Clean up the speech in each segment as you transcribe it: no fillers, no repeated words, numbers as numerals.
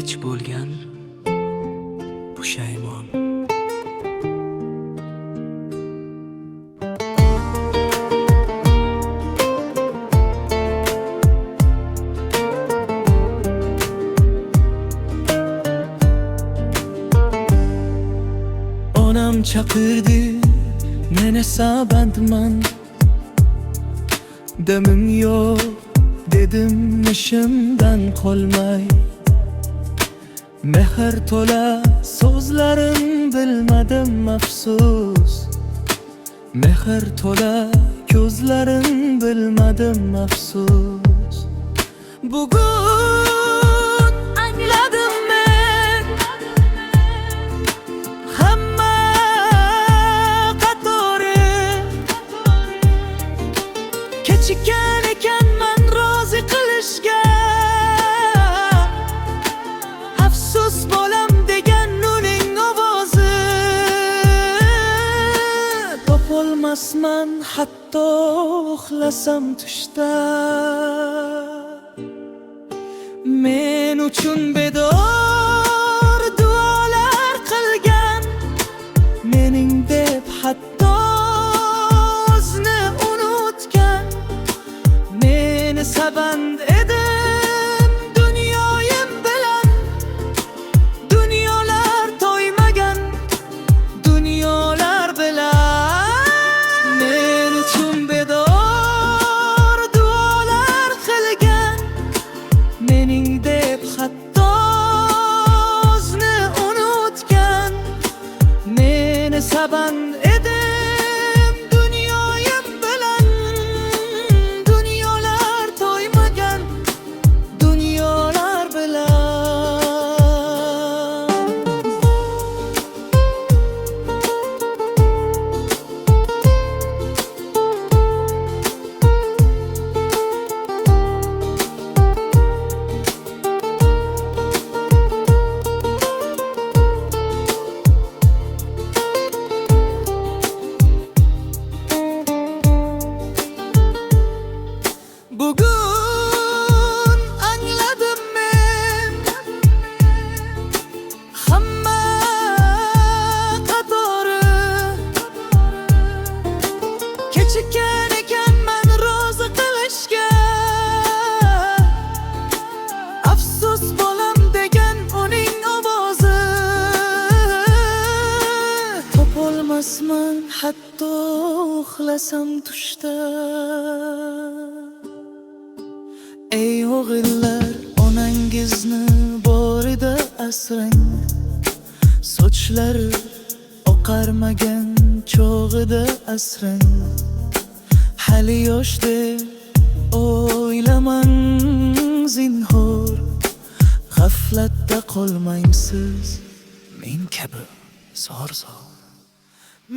kech bo'lgan pushaymon. Onam chaqirdi, men esa bandman. Damim yo'q dedim ishimdan qolmay. Mehr to'la so'zlarim bilmadim afsus. Mehr to'la ko'zlarim bilmadim afsus. Bugun angladim men hamma qatori. Kechikkan ekanman rozi qilishga. Afsus bo'lam degan uning ovozi. Topolmasman hatto uxlasam tushda. Men uchun bedor duolar qilgan, mening deb hatto o'zini unutgan. Meni saband edim dunyoyim bilan. Dunyolar to'ymagan, dunyolar bilan. Men uchun bedor duolar qilgan, mening deb hatto o'zini unutgan. Meni saband edim dunyoyim bilan. Dunyolar to'ymagan, dunyolar bilan. Bugun angladim men hamma qatori. Kechikkan ekanman rozi qilishga. Afsus bo'lam degan uning ovozi. Topolmasman hatto uxlasam tushda. Ey o'g'illar, onangizni borida asrang. Sochlari oqarmagan chog'ida asrang. Hali yosh deb o'ylamang zinhor. G'aflatda qolmaysiz men kabi zor-zor.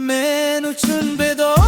Men uchun bedor